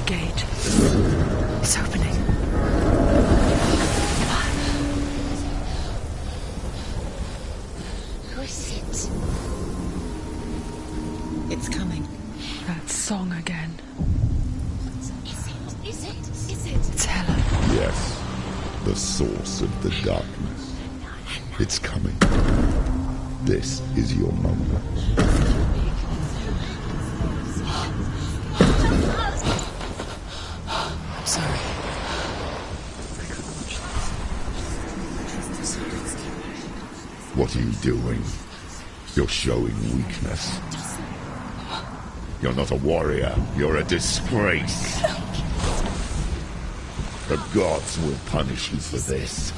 gate. It's opening. Who is it? It's coming. That song again. Is it? It's Helen. Yes, the source of the darkness. It's coming. This is your moment. I'm sorry. What are you doing? You're showing weakness. You're not a warrior. You're a disgrace. The gods will punish you for this.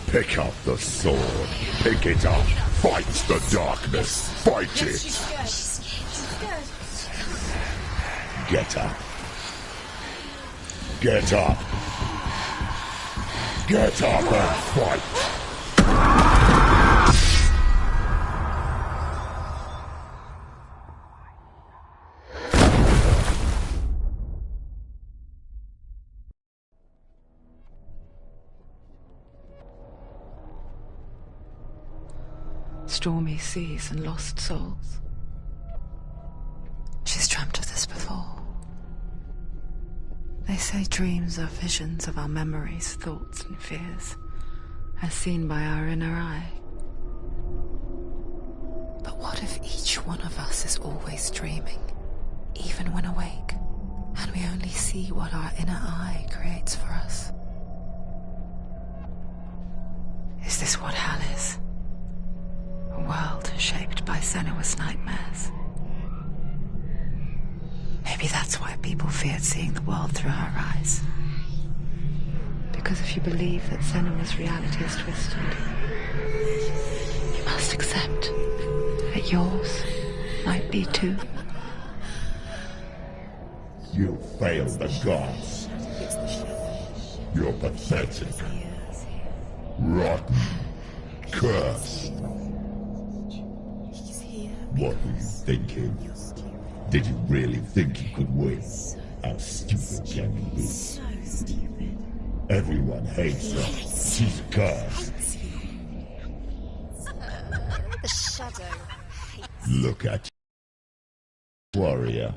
Pick up the sword. Pick it up. Fight the darkness. Fight it. Get up. Get up. Get up and fight. Stormy seas and lost souls. She's dreamt of this before. They say dreams are visions of our memories, thoughts and fears, as seen by our inner eye. But what if each one of us is always dreaming, even when awake, and we only see what our inner eye creates for us? Is this what hell is? A world shaped by Senua's nightmares. Maybe that's why people feared seeing the world through her eyes. Because if you believe that Senua's reality is twisted, you must accept that yours might be too. You failed the gods. You're pathetic. Rotten. Cursed. What were you thinking? Did you really think you could win? How stupid can you be? So stupid. Everyone hates her. She's cursed. The shadow hates. Look at you. Warrior.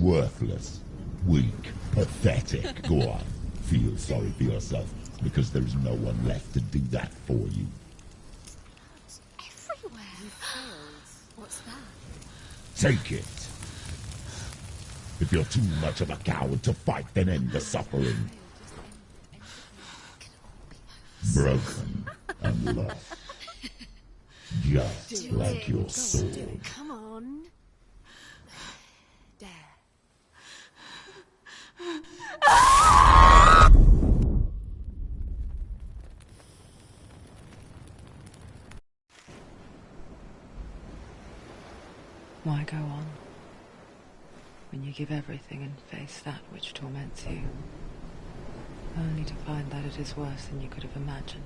Worthless. Weak. Pathetic. Go on. Feel sorry for yourself, because there is no one left to do that for you. Everywhere. What's that? Take it. If you're too much of a coward to fight, then end the suffering. Broken and lost. Just like your sword. Come on. Dare. Why go on, when you give everything and face that which torments you, only to find that it is worse than you could have imagined?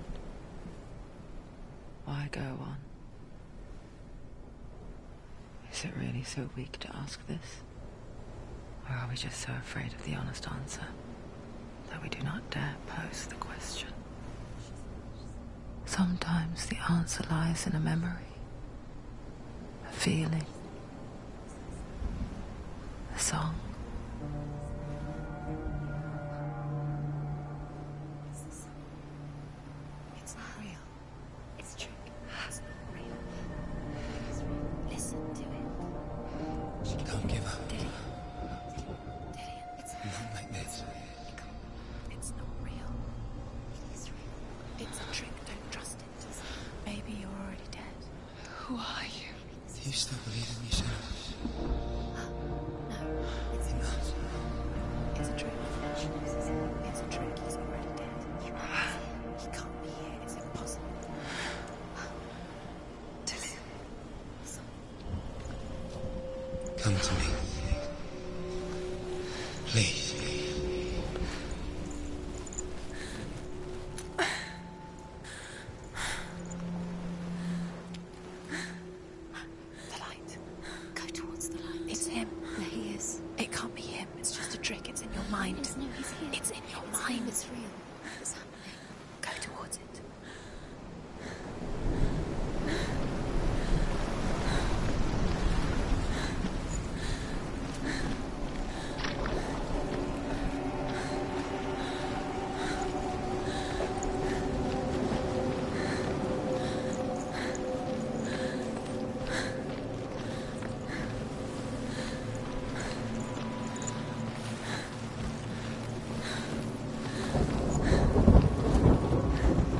Why go on? Is it really so weak to ask this? Or are we just so afraid of the honest answer that we do not dare pose the question? Sometimes the answer lies in a memory, a feeling, a song. It's not real. It's a trick. It's not real. It's real. Listen to it. Don't give up. Dillian. It's Not like this. It's not real. It is real. It's a trick. Don't trust it. Maybe you're already dead. Who are you? Do you still believe in yourself? No, it's not. It's a trick. It's a trick. He's already dead. He can't be here. It's impossible. Dillian. Come to me. Please. The light. Go towards the light. It's him. There he is. mind. No, he's here. It's in your mind. It's real. It's happening. Go towards it.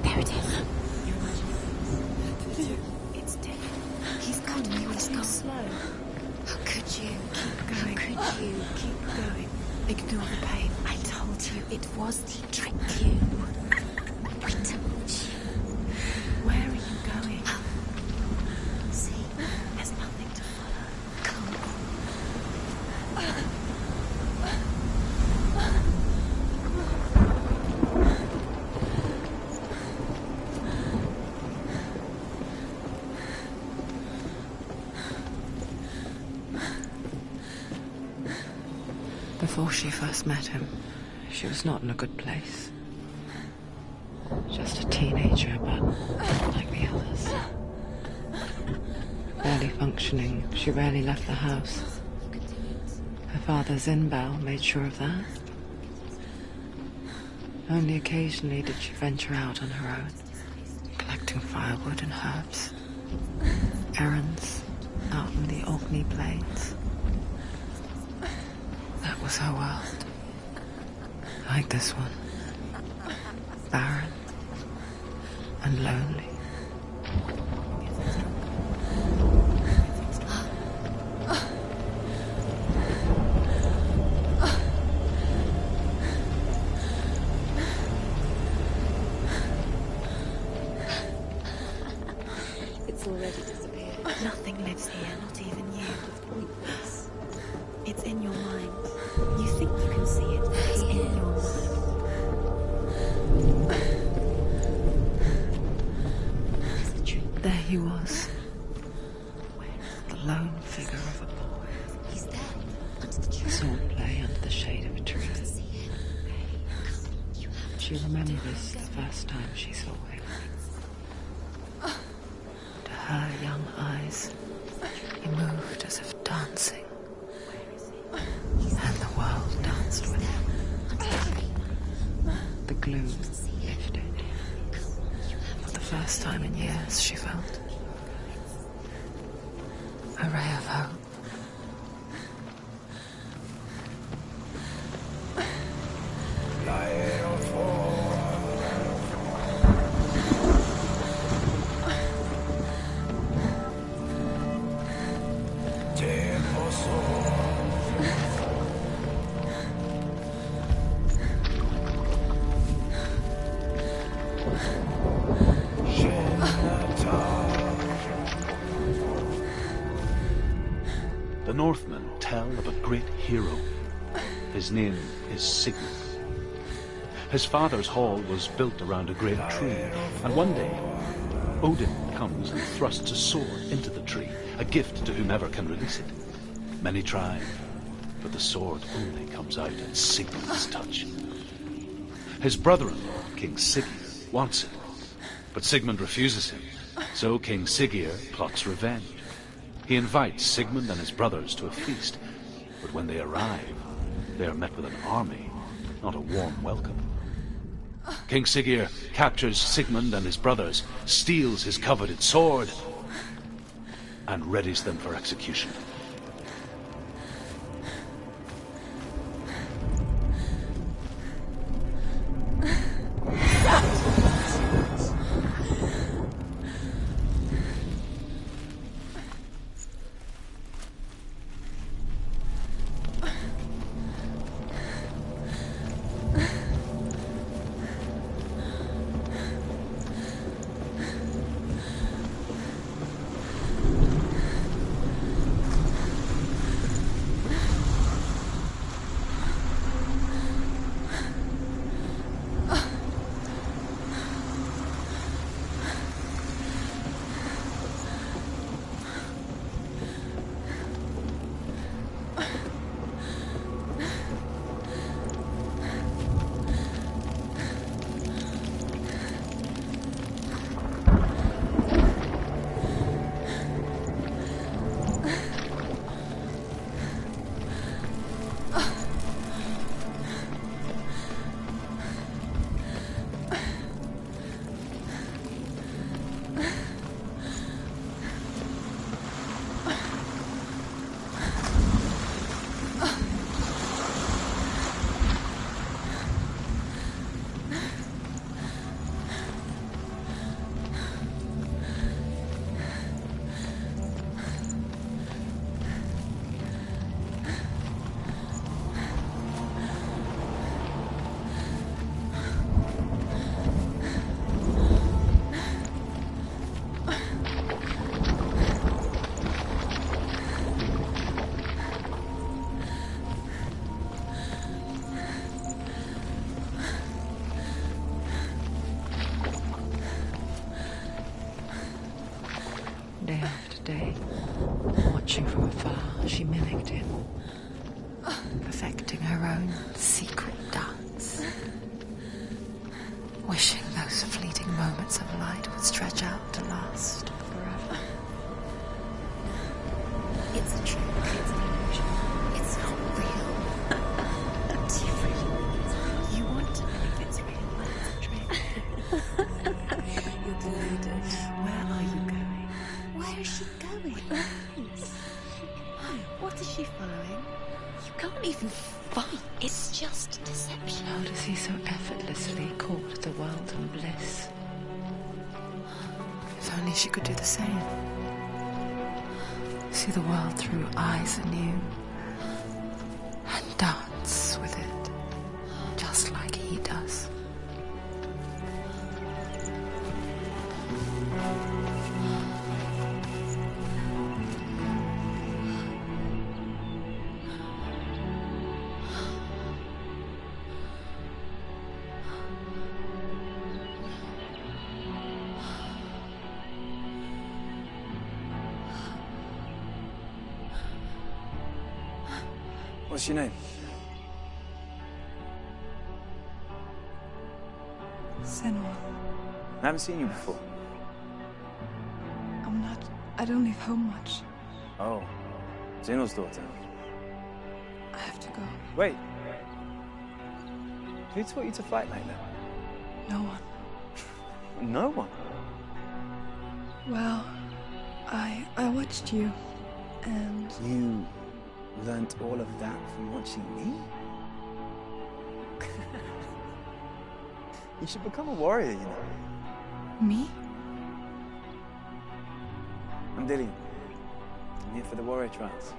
There it is. It's dead. He's gone. He's gone. Slow. How could you? Keep going. How could you? Keep going. Ignore the pain. I told you it was to trick you. I told you. Where are you going? See, there's nothing to follow. Come on. Before she first met him, she was not in a good place. Just a teenager, but not like the others. Barely functioning, she rarely left the house. Her father, Zinbao, made sure of that. Only occasionally did she venture out on her own, collecting firewood and herbs. Errands out in the Orkney Plains. That was her world. Like this one. Barren and lonely. It's already disappeared. Nothing lives here, not even you. Pointless. It's in your mind. You think you can see it, but it's in your mind. Where's the tree? There he was. The lone figure of a boy. He's there. Under the tree. Swordplay under the shade of a tree. See him. Come. You have She remembers the first time she saw him. To her young eyes, he moved as if dancing. And the world danced with him. The gloom lifted. For the first time in years, she felt a ray of hope. The Northmen tell of a great hero. His name is Sigmund. His father's hall was built around a great tree, and one day Odin comes and thrusts a sword into the tree, a gift to whomever can release it. Many try, but the sword only comes out at Sigmund's touch. His brother-in-law, King Siggeir, wants it, but Sigmund refuses him, so King Siggeir plots revenge. He invites Sigmund and his brothers to a feast, but when they arrive, they are met with an army, not a warm welcome. King Siggeir captures Sigmund and his brothers, steals his coveted sword, and readies them for execution. she mimicked him, perfecting her own secret dance, wishing those fleeting moments of light would stretch out to last forever. It's a trick. It's an illusion. It's not real. Do you really want it? You want to believe it's real, but it's a trick. You're deluded. Where are you going? Where is she going? What is she following? You can't even fight. It's just deception. How does he so effortlessly court the world and bliss? If only she could do the same. See the world through eyes anew and dance with it, just like he does. What's your name? Senua. I haven't seen you before. I don't leave home much. Oh, Zeno's daughter. I have to go. Wait. Who taught you to fight like that? No one. No one? Well, I watched you, and You learnt all of that from watching me? You should become a warrior, you know. me? I'm Dillian. I'm here for the warrior trials.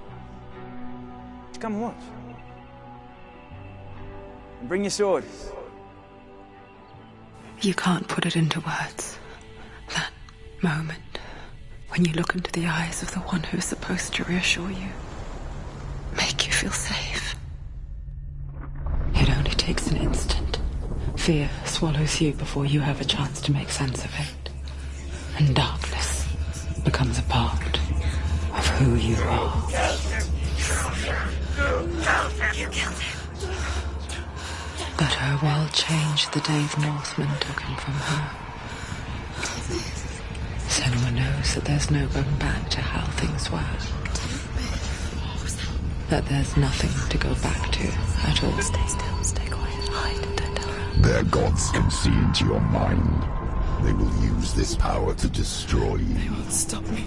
Would you come and watch? And bring your sword. You can't put it into words. That moment when you look into the eyes of the one who's supposed to reassure you, make you feel safe. It only takes an instant. Fear swallows you before you have a chance to make sense of it. And darkness becomes a part of who you are. You killed him. But her world changed the day the Northmen took him from her. Senua knows that there's no going back to how things were. That there's nothing to go back to at all. Stay still, stay quiet, hide, don't tell her. Their gods can see into your mind. They will use this power to destroy They you. won't stop me.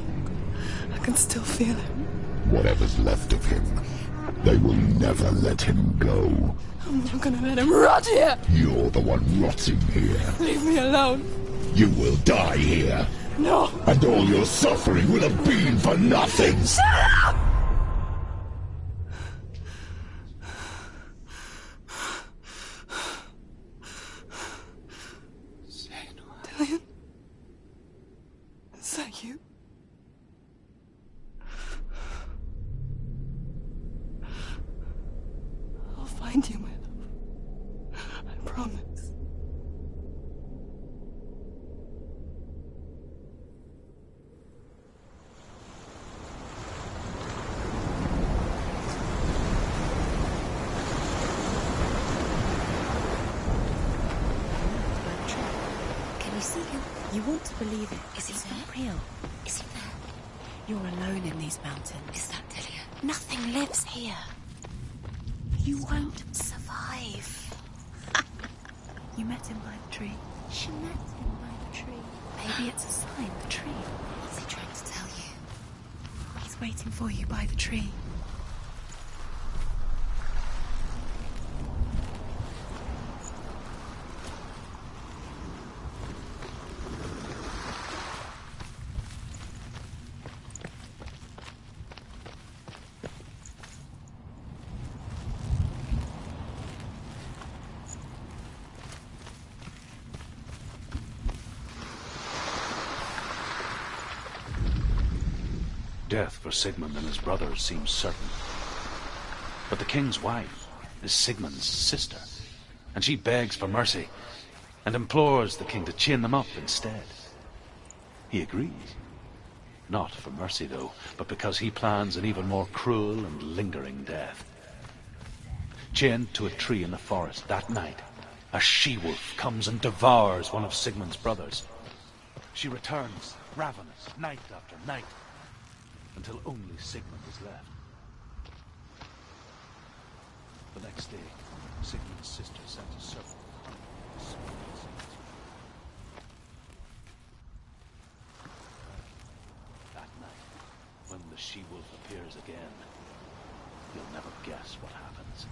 I can still feel him. Whatever's left of him, they will never let him go. I'm not gonna let him rot here. You're the one rotting here. Leave me alone. You will die here. No. And all your suffering will have been for nothing. Dillian? Is that you? I'll find you, my love. I promise. Can you see him? You want to believe it. Is he It's there? not real. Is he there? You're alone in these mountains. Is that Dillian? Nothing lives here. You won't survive. You met him by the tree. She met him by the tree. Maybe it's a sign, the tree. What's he trying to tell you? He's waiting for you by the tree. Death for Sigmund and his brothers seems certain. But the king's wife is Sigmund's sister, and she begs for mercy and implores the king to chain them up instead. He agrees. Not for mercy, though, but because he plans an even more cruel and lingering death. Chained to a tree in the forest that night, a she-wolf comes and devours one of Sigmund's brothers. She returns, ravenous, night after night, until only Sigmund is left. The next day, Sigmund's sister sent a servant. That night, when the she-wolf appears again, you'll never guess what happens.